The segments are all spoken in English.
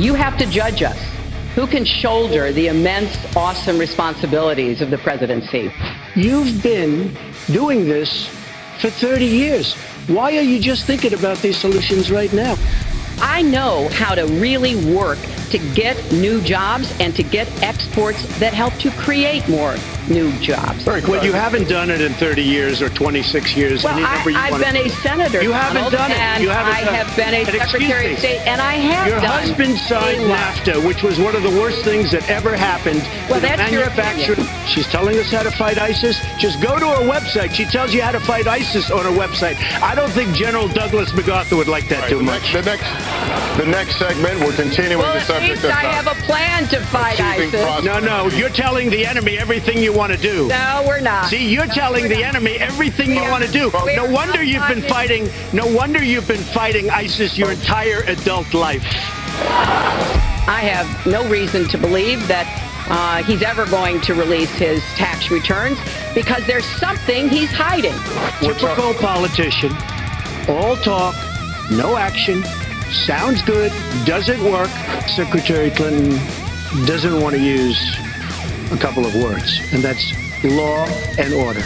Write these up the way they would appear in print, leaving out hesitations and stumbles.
You have to judge us. Who can shoulder the immense, awesome responsibilities of the presidency? You've been doing this for 30 years. Why are you just thinking about these solutions right now? I know how to really work to get new jobs and to get exports that help to create more new jobs. Well, you haven't done it in 30 years or 26 years. Well, I've been a senator. You haven't done it. And I have been a Secretary of State, and I have Your done. Your husband signed NAFTA, which was one of the worst things that ever happened. Well, that's your opinion. She's telling us how to fight ISIS. Just go to her website. She tells you how to fight ISIS on her website. I don't think General Douglas MacArthur would like that too much. The next segment, we're continuing the subject of... I have a plan to fight ISIS. No, you're telling the enemy everything you want to do. No, we're not. See, you're telling the enemy everything you want to do. No wonder you've been fighting. No wonder you've been fighting ISIS your entire adult life. I have no reason to believe that he's ever going to release his tax returns because there's something he's hiding. Typical politician. All talk, no action. Sounds good, doesn't work. Secretary Clinton doesn't want to use a couple of words, and that's law and order.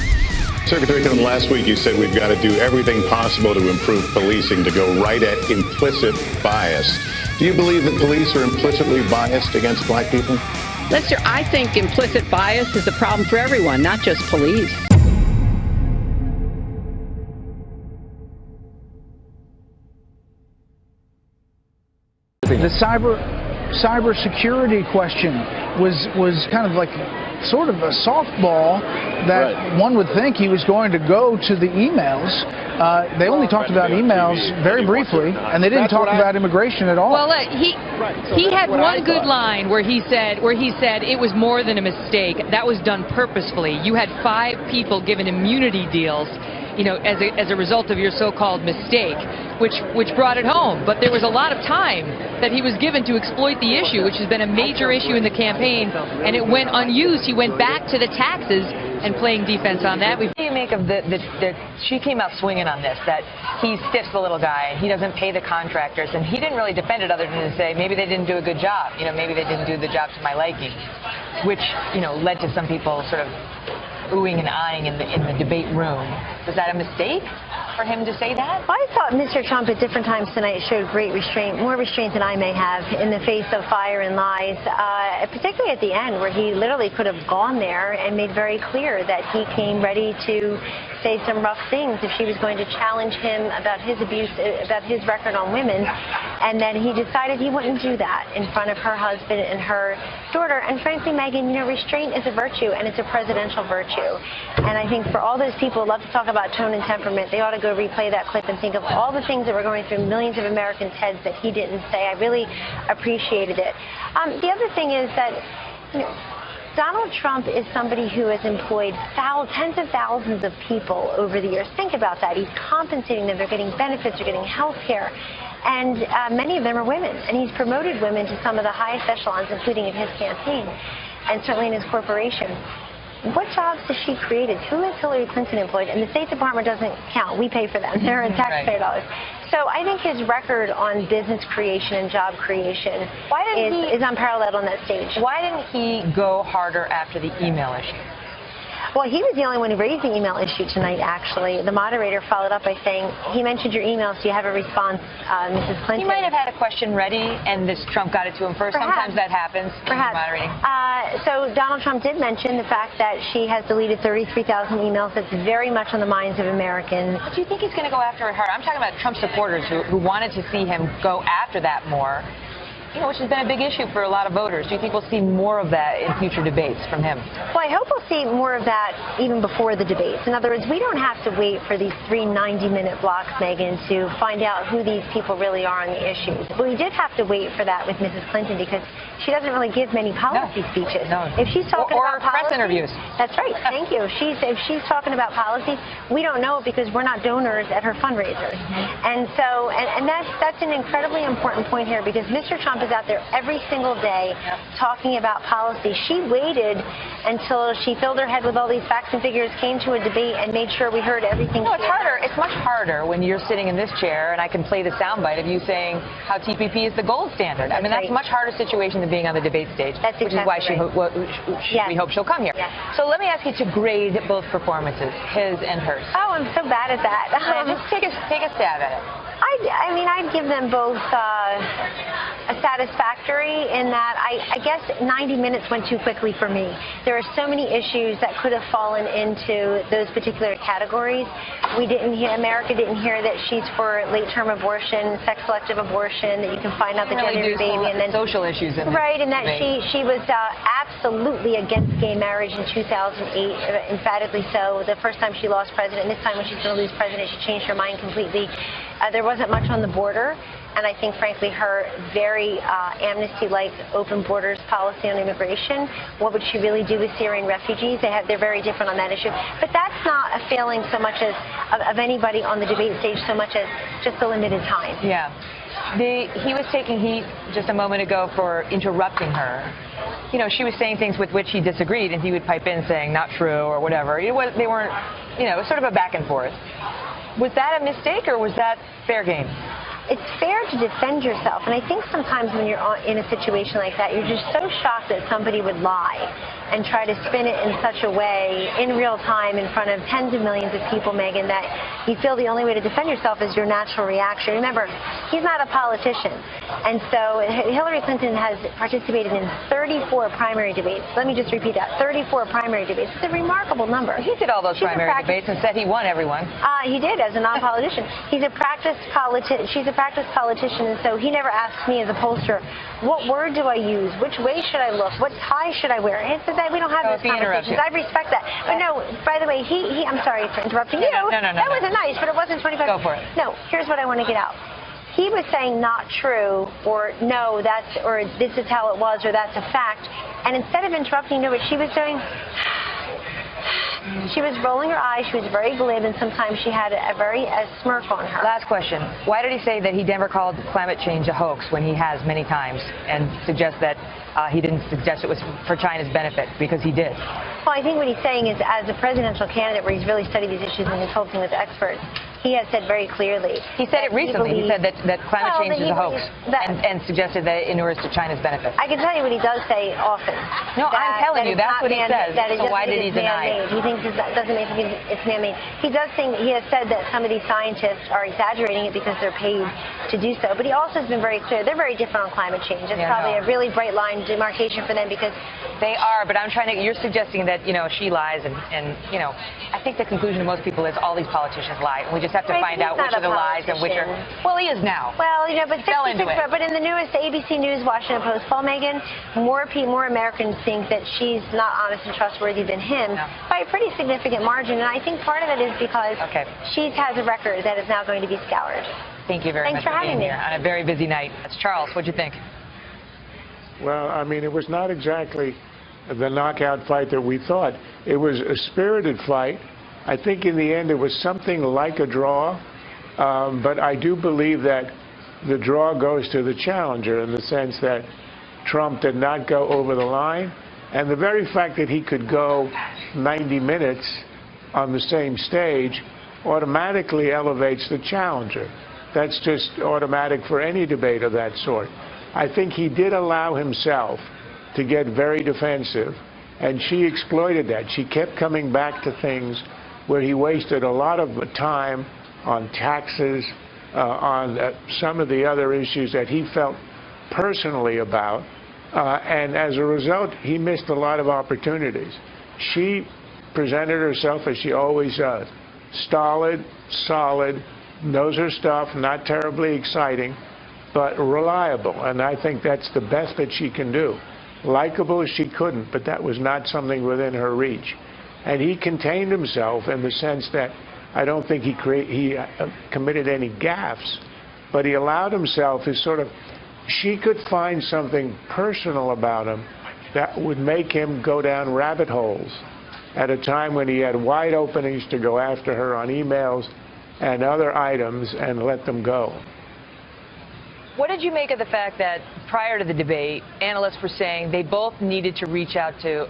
Secretary Clinton, last week you said we've got to do everything possible to improve policing, to go right at implicit bias. Do you believe that police are implicitly biased against black people? Lester, I think implicit bias is a problem for everyone, not just police. The cyber security question was kind of like sort of a softball that one would think he was going to go to the emails. They only talked about emails very briefly, and they didn't talk about immigration at all. Well, he had one good line where he said it was more than a mistake. That was done purposefully. You had 5 people given immunity deals, as a result of your so-called mistake, which brought it home. But there was a lot of time that he was given to exploit the issue, which has been a major issue in the campaign, and it went unused. He went back to the taxes and playing defense on that. What do you make of she came out swinging on this, that he stiffs the little guy, he doesn't pay the contractors, and he didn't really defend it other than to say maybe they didn't do a good job, maybe they didn't do the job to my liking, which, led to some people sort of oohing and eyeing in the debate room. Was that a mistake for him to say that? I thought Mr. Trump at different times tonight showed great restraint, more restraint than I may have in the face of fire and lies, particularly at the end where he literally could have gone there and made very clear that he came ready to say some rough things if she was going to challenge him about his abuse, about his record on women. And then he decided he wouldn't do that in front of her husband and her daughter. And frankly, Megyn, restraint is a virtue, and it's a presidential virtue. And I think for all those people who love to talk about tone and temperament, they ought to go replay that clip and think of all the things that were going through millions of Americans' heads that he didn't say. I really appreciated it. The other thing is that, Donald Trump is somebody who has employed tens of thousands of people over the years. Think about that. He's compensating them. They're getting benefits. They're getting health care. And many of them are women. And he's promoted women to some of the highest echelons, including in his campaign and certainly in his corporation. What jobs has she created? Who has Hillary Clinton employed? And the State Department doesn't count. We pay for them. They're in taxpayer dollars. So I think his record on business creation and job creation is unparalleled on that stage. Why didn't he go harder after the email issue? Well, he was the only one who raised the email issue tonight, actually. The moderator followed up by saying, he mentioned your emails. Do you have a response, Mrs. Clinton? He might have had a question ready, and Trump got it to him first. Perhaps. Sometimes that happens. Perhaps. Moderating. So Donald Trump did mention the fact that she has deleted 33,000 emails. That's very much on the minds of Americans. Do you think he's going to go after her hard? I'm talking about Trump supporters who wanted to see him go after that more, which has been a big issue for a lot of voters. Do you think we'll see more of that in future debates from him? Well, I hope we'll see more of that even before the debates. In other words, we don't have to wait for these 3 90-minute blocks, Megyn, to find out who these people really are on the issues. But we did have to wait for that with Mrs. Clinton because she doesn't really give many policy speeches. No. If she's talking about press policy, interviews. That's right. Thank you. If she's talking about policy, we don't know it because we're not donors at her fundraisers. And so, and that's an incredibly important point here because Mr. Trump is out there every single day talking about policy. She waited until she filled her head with all these facts and figures, came to a debate, and made sure we heard everything. No, it's harder. It's much harder when you're sitting in this chair and I can play the soundbite of you saying how TPP is the gold standard. I mean, that's a much harder situation than being on the debate stage, which is why we hope she'll come here. Yeah. So let me ask you to grade both performances, his and hers. Oh, I'm so bad at that. Just take a stab at it. I mean, I'd give them both a satisfactory in that I guess 90 minutes went too quickly for me. There are so many issues that could have fallen into those particular categories. America didn't hear that she's for late-term abortion, sex-selective abortion, that you can find out the gender of your baby, and then social issues in right, and that she was absolutely against gay marriage in 2008, emphatically so. The first time she lost president, and this time when she's going to lose president, she changed her mind completely. There wasn't much on the border, and I think, frankly, her very amnesty-like open borders policy on immigration, what would she really do with Syrian refugees? They're very different on that issue. But that's not a failing so much as of anybody on the debate stage so much as just a limited time. Yeah. He was taking heat just a moment ago for interrupting her. You know, she was saying things with which he disagreed, and he would pipe in saying, not true, or whatever. They weren't, it was sort of a back and forth. Was that a mistake, or was that fair game? It's fair to defend yourself, and I think sometimes when you're in a situation like that, you're just so shocked that somebody would lie and try to spin it in such a way in real time in front of tens of millions of people, Megyn, that you feel the only way to defend yourself is your natural reaction. Remember, he's not a politician, and so Hillary Clinton has participated in 34 primary debates. Let me just repeat that, 34 primary debates. It's a remarkable number. He did all those primary debates and said he won everyone. He did, as a non-politician. She's a practiced politician, and so he never asks me as a pollster, what word do I use? Which way should I look? What tie should I wear? And so that we don't have those conversations. I respect that. But no, by the way, I'm sorry for interrupting you. No. That wasn't nice, but it wasn't 25. Go for it. No, here's what I want to get out. He was saying not true, or no, or this is how it was, or that's a fact. And instead of interrupting, you know what she was doing? She was rolling her eyes. She was very glib, and sometimes she had a smirk on her. Last question. Why did he say that he never called climate change a hoax when he has many times, and suggest that he didn't suggest it was for China's benefit, because he did? Well, I think what he's saying is, as a presidential candidate where he's really studied these issues and consulting with experts, he has said very clearly. He said it recently. He said that climate change is a hoax, and suggested that it inures to China's benefit. I can tell you what he does say often. No, I'm telling you, that's what he says. So why did he deny it? He thinks it doesn't make it's man-made. He does think, he has said that some of these scientists are exaggerating it because they're paid to do so. But he also has been very clear. They're very different on climate change. It's probably a really bright line demarcation for them, because they are. But you're suggesting that, she lies, and I think the conclusion of most people is all these politicians lie, and we just have to find out which are the lies and which are. Well, he is now. Well, but in the newest ABC News Washington Post poll, Megyn, more Americans think that she's not honest and trustworthy than him by a pretty significant margin, and I think part of it is because she has a record that is now going to be scoured. Thank you very much for being here on a very busy night. That's Charles. What'd you think? Well, I mean, it was not exactly the knockout fight that we thought. It was a spirited fight. I think in the end it was something like a draw, but I do believe that the draw goes to the challenger, in the sense that Trump did not go over the line, and the very fact that he could go 90 minutes on the same stage automatically elevates the challenger. That's just automatic for any debate of that sort. I think he did allow himself to get very defensive, and she exploited that. She kept coming back to things where he wasted a lot of time on taxes, on some of the other issues that he felt personally about, and as a result, he missed a lot of opportunities. She presented herself as she always does, stolid, solid, knows her stuff, not terribly exciting, but reliable, and I think that's the best that she can do. Likeable, she couldn't, but that was not something within her reach. And he contained himself in the sense that I don't think he committed any gaffes, but he allowed himself to sort of, she could find something personal about him that would make him go down rabbit holes at a time when he had wide openings to go after her on emails and other items and let them go. What did you make of the fact that prior to the debate, analysts were saying they both needed to reach out to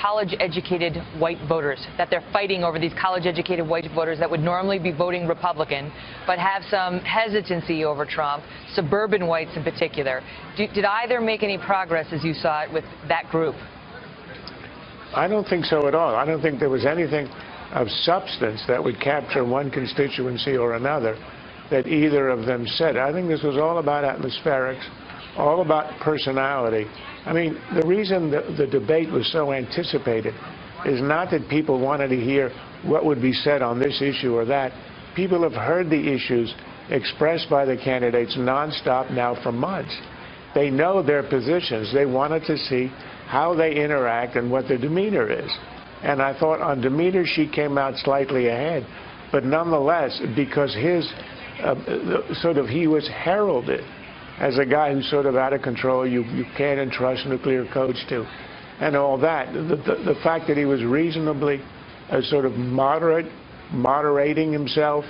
college-educated white voters, that they're fighting over these college-educated white voters that would normally be voting Republican, but have some hesitancy over Trump, suburban whites in particular. Did either make any progress as you saw it with that group? I don't think so at all. I don't think there was anything of substance that would capture one constituency or another that either of them said. I think this was all about atmospherics, all about personality. I mean, the reason the debate was so anticipated is not that people wanted to hear what would be said on this issue or that. People have heard the issues expressed by the candidates nonstop now for months. They know their positions. They wanted to see how they interact and what their demeanor is. And I thought on demeanor she came out slightly ahead. But nonetheless, because he was heralded as a guy who's sort of out of control, you can't entrust nuclear codes to, and all that. The fact that he was reasonably sort of moderating himself,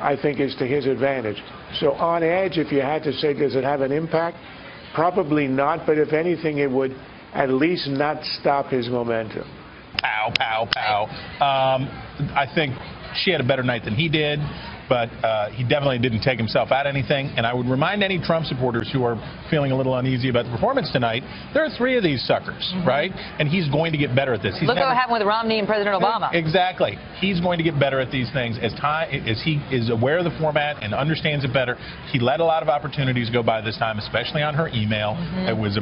I think is to his advantage. So on edge, if you had to say, does it have an impact? Probably not, but if anything, it would at least not stop his momentum. Pow, pow, pow. I think she had a better night than he did, but he definitely didn't take himself out anything. And I would remind any Trump supporters who are feeling a little uneasy about the performance tonight, there are 3 of these suckers, right? And he's going to get better at this. Look what happened with Romney and President Obama. Exactly. He's going to get better at these things as he is aware of the format and understands it better. He let a lot of opportunities go by this time, especially on her email. There was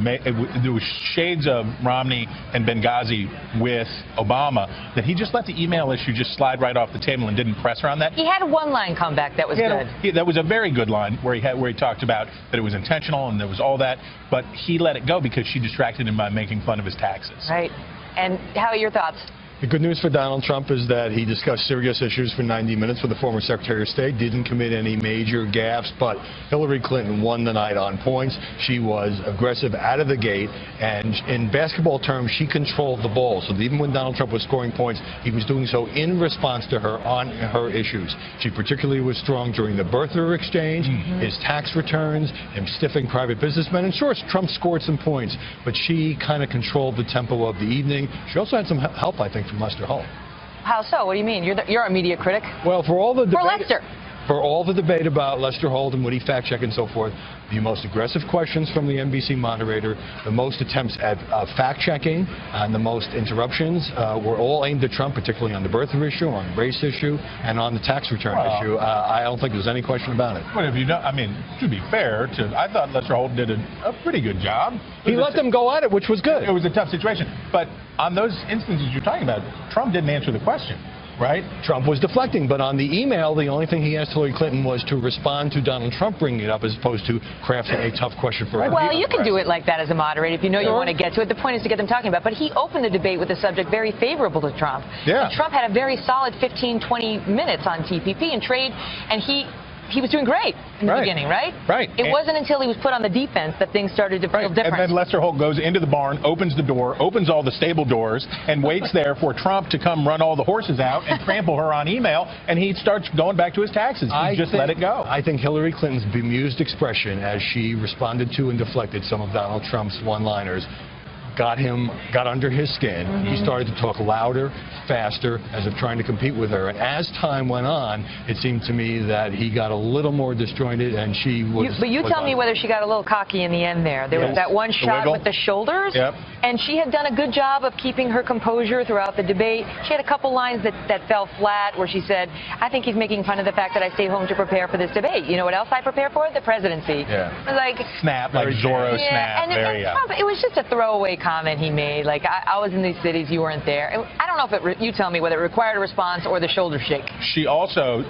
shades of Romney and Benghazi with Obama that he just let the email issue just slide right off the table and didn't press her on that. He had one line comeback that was good. That was a very good line where he talked about that it was intentional and there was all that, but he let it go because she distracted him by making fun of his taxes. Right. And how are your thoughts? The good news for Donald Trump is that he discussed serious issues for 90 minutes with the former Secretary of State, didn't commit any major gaffes, but Hillary Clinton won the night on points. She was aggressive out of the gate, and in basketball terms, she controlled the ball. So even when Donald Trump was scoring points, he was doing so in response to her on her issues. She particularly was strong during the birther exchange, his tax returns, him stiffing private businessmen. And sure, Trump scored some points, but she kind of controlled the tempo of the evening. She also had some help, I think, from Lester Holt. How so? What do you mean? You're a media critic. Well, for all the debate, Lester. For all the debate about Lester Holt and would he fact check and so forth, the most aggressive questions from the NBC moderator, the most attempts at fact checking, and the most interruptions were all aimed at Trump, particularly on the birther issue, on the race issue, and on the tax return issue. I don't think there's any question about it. But if you don't, I mean, to be fair, I thought Lester Holt did a pretty good job. He let them go at it, which was good. It was a tough situation. But on those instances you're talking about, Trump didn't answer the question. Right? Trump was deflecting, but on the email, the only thing he asked Hillary Clinton was to respond to Donald Trump bringing it up as opposed to crafting a tough question for her. Well, you can do it like that as a moderator if you know you want to get to it. The point is to get them talking about it. But he opened the debate with a subject very favorable to Trump. Yeah. And Trump had a very solid 15, 20 minutes on TPP and trade, and he was doing great in the beginning, right? Right. It wasn't until he was put on the defense that things started to feel different. And then Lester Holt goes into the barn, opens the door, opens all the stable doors, and waits there for Trump to come run all the horses out and trample her on email, and he starts going back to his taxes. He just let it go. I think Hillary Clinton's bemused expression as she responded to and deflected some of Donald Trump's one-liners got under his skin. He started to talk louder, faster, as if trying to compete with her. And as time went on, it seemed to me that he got a little more disjointed, and she was... But you tell me whether she got a little cocky in the end there. There was that one shot with the shoulders, and she had done a good job of keeping her composure throughout the debate. She had a couple lines that fell flat where she said, I think he's making fun of the fact that I stayed home to prepare for this debate. You know what else I prepare for? The presidency. Yeah. Like, snap, like Zorro snap. And Trump, it was just a throwaway comment he made. Like, I was in these cities, you weren't there. I don't know if you tell me whether it required a response or the shoulder shake. She also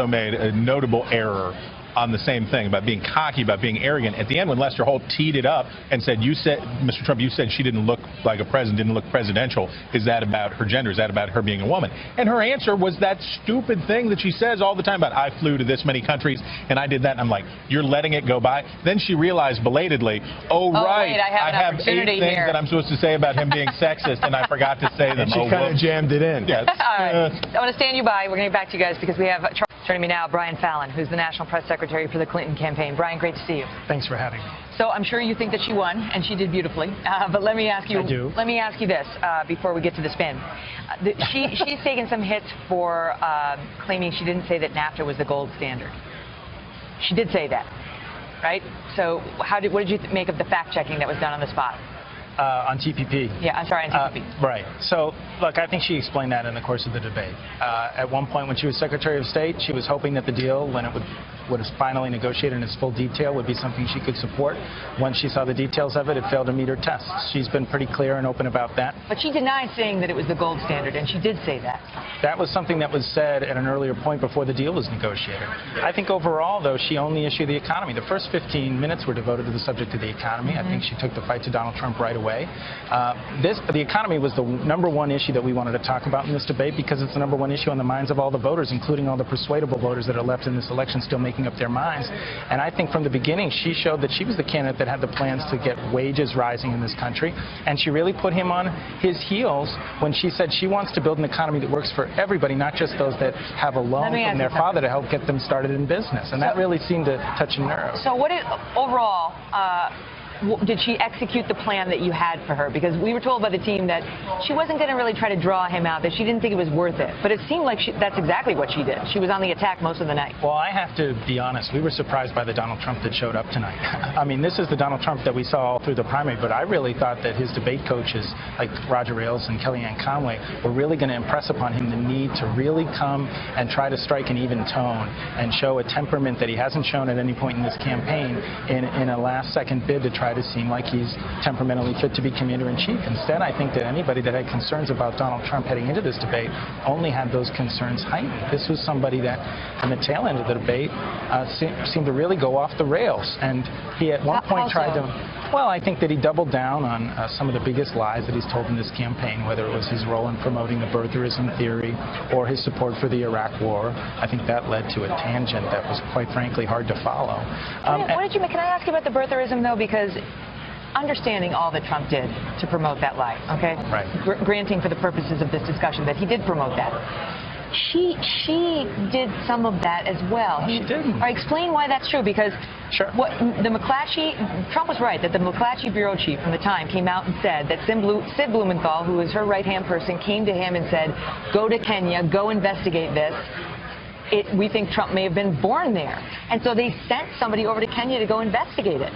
made a notable error on the same thing about being cocky, about being arrogant. At the end, when Lester Holt teed it up and said, Mr. Trump, you said she didn't look like a president, didn't look presidential. Is that about her gender? Is that about her being a woman? And her answer was that stupid thing that she says all the time about, I flew to this many countries and I did that. And I'm like, you're letting it go by? Then she realized belatedly, right, wait, I have 8 things that I'm supposed to say about him being sexist, and I forgot to say them. And she kind of jammed it in. Yes. All right. I want to stand you by. We're going to get back to you guys because we have Charles. Joining me now, Brian Fallon, who's the National Press Secretary for the Clinton campaign. Brian, great to see you. Thanks for having me. So I'm sure you think that she won, and she did beautifully. But let me ask you. I do. Let me ask you this before we get to the spin. She's taken some hits for claiming she didn't say that NAFTA was the gold standard. She did say that, right? So what did you make of the fact checking that was done on the spot? On TPP. Yeah, I'm sorry, on TPP. Right. So, look, I think she explained that in the course of the debate. At one point when she was Secretary of State, she was hoping that the deal, when it was finally negotiated in its full detail, would be something she could support. Once she saw the details of it, it failed to meet her tests. She's been pretty clear and open about that. But she denied saying that it was the gold standard, and she did say that. That was something that was said at an earlier point before the deal was negotiated. I think overall, though, she owned the issue of the economy. The first 15 minutes were devoted to the subject of the economy. I think she took the fight to Donald Trump right away. The economy was the #1 issue that we wanted to talk about in this debate because it's the #1 issue on the minds of all the voters, including all the persuadable voters that are left in this election still making up their minds. And I think from the beginning she showed that she was the candidate that had the plans to get wages rising in this country, and she really put him on his heels when she said she wants to build an economy that works for everybody, not just those that have a loan from their father to help get them started in business. And that really seemed to touch a nerve. So overall, did she execute the plan that you had for her? Because we were told by the team that she wasn't going to really try to draw him out, that she didn't think it was worth it. But it seemed like that's exactly what she did. She was on the attack most of the night. Well, I have to be honest. We were surprised by the Donald Trump that showed up tonight. I mean, this is the Donald Trump that we saw all through the primary, but I really thought that his debate coaches, like Roger Ailes and Kellyanne Conway, were really going to impress upon him the need to really come and try to strike an even tone and show a temperament that he hasn't shown at any point in this campaign in a last-second bid to try to seem like he's temperamentally fit to be commander-in-chief. Instead, I think that anybody that had concerns about Donald Trump heading into this debate only had those concerns heightened. This was somebody that, on the tail end of the debate, seemed to really go off the rails. And he at one point tried to... Well, I think that he doubled down on some of the biggest lies that he's told in this campaign, whether it was his role in promoting the birtherism theory or his support for the Iraq War. I think that led to a tangent that was, quite frankly, hard to follow. What did you make? Can I ask you about the birtherism, though? Because understanding all that Trump did to promote that lie, okay? Right. Granting for the purposes of this discussion that he did promote that. She did some of that as well. She didn't. Explain why that's true, because sure. Trump was right that the McClatchy bureau chief from the time came out and said that Sid Blumenthal, who was her right-hand person, came to him and said, go to Kenya, go investigate this. We think Trump may have been born there. And so they sent somebody over to Kenya to go investigate it.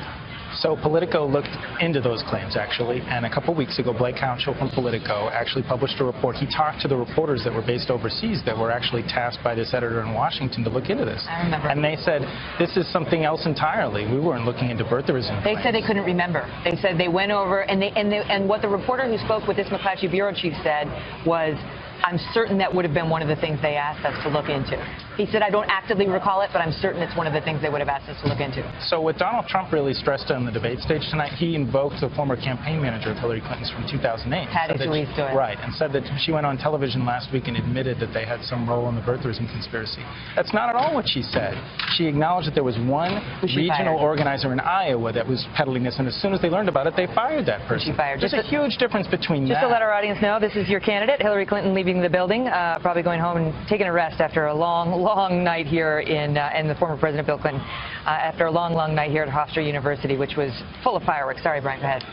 So Politico looked into those claims, actually, and a couple weeks ago, Blake Hounshaw from Politico actually published a report. He talked to the reporters that were based overseas that were actually tasked by this editor in Washington to look into this. I remember. And they said, this is something else entirely. We weren't looking into birtherism. They said they couldn't remember. They said they went over, and what the reporter who spoke with this McClatchy bureau chief said was, I'm certain that would have been one of the things they asked us to look into. He said, I don't actively recall it, but I'm certain it's one of the things they would have asked us to look into. So what Donald Trump really stressed on the debate stage tonight, he invoked the former campaign manager of Hillary Clinton's from 2008. Patty Louise Doyle. Right, and said that she went on television last week and admitted that they had some role in the birtherism conspiracy. That's not at all what she said. She acknowledged that there was one regional organizer in Iowa that was peddling this, and as soon as they learned about it, they fired that person. She fired. There's a huge difference between that. Just to let our audience know, this is your candidate, Hillary Clinton, leaving the building, probably going home and taking a rest after a long night here in the former President Bill Clinton, after a long night here at Hofstra University, which was full of fireworks. Sorry, Brian, go ahead.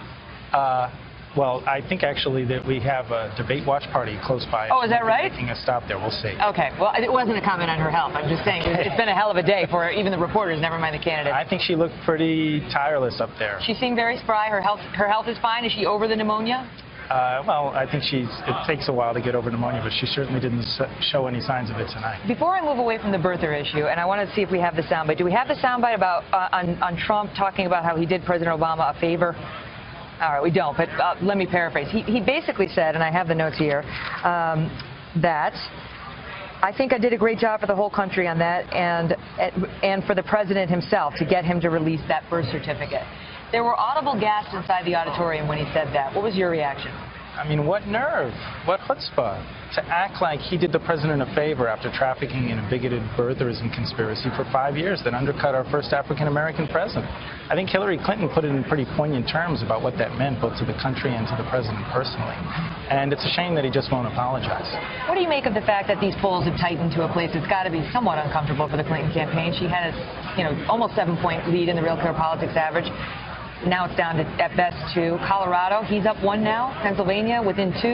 Well, I think actually that we have a debate watch party close by. Oh, is that right? Making a stop there. We'll see. Okay. Well, it wasn't a comment on her health. I'm just saying it's been a hell of a day for even the reporters, never mind the candidates. I think she looked pretty tireless up there. She seemed very spry. Her health is fine. Is she over the pneumonia? Well, I think it takes a while to get over pneumonia, but she certainly didn't show any signs of it tonight. Before I move away from the birther issue, and I want to see if we have the soundbite. Do we have the soundbite about on Trump talking about how he did President Obama a favor? All right, we don't, but let me paraphrase. He basically said, and I have the notes here, that I think I did a great job for the whole country on that, and for the president himself to get him to release that birth certificate. There were audible gasps inside the auditorium when he said that. What was your reaction? I mean, what nerve, what chutzpah to act like he did the president a favor after trafficking in a bigoted birtherism conspiracy for 5 years that undercut our first African-American president. I think Hillary Clinton put it in pretty poignant terms about what that meant, both to the country and to the president personally. And it's a shame that he just won't apologize. What do you make of the fact that these polls have tightened to a place that's got to be somewhat uncomfortable for the Clinton campaign? She had a, almost 7-point lead in the Real Clear Politics average. Now it's down to, at best, 2. Colorado, he's up 1 now. Pennsylvania, within 2.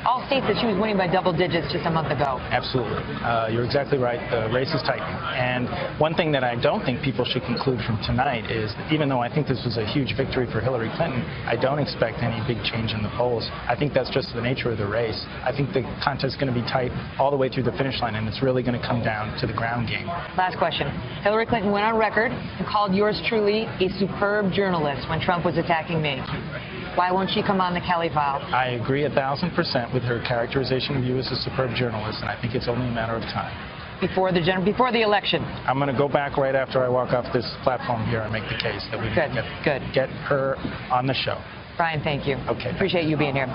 All states that she was winning by double digits just a month ago. Absolutely. You're exactly right. The race is tightening. And one thing that I don't think people should conclude from tonight is that even though I think this was a huge victory for Hillary Clinton, I don't expect any big change in the polls. I think that's just the nature of the race. I think the contest is going to be tight all the way through the finish line, and it's really going to come down to the ground game. Last question. Hillary Clinton went on record and called yours truly a superb journalist when Trump was attacking me. Why won't she come on the Kelly File? I agree 1,000% with her characterization of you as a superb journalist, and I think it's only a matter of time. Before the election. I'm going to go back right after I walk off this platform here and make the case that we get her on the show. Brian, thank you. Okay. Appreciate you being here.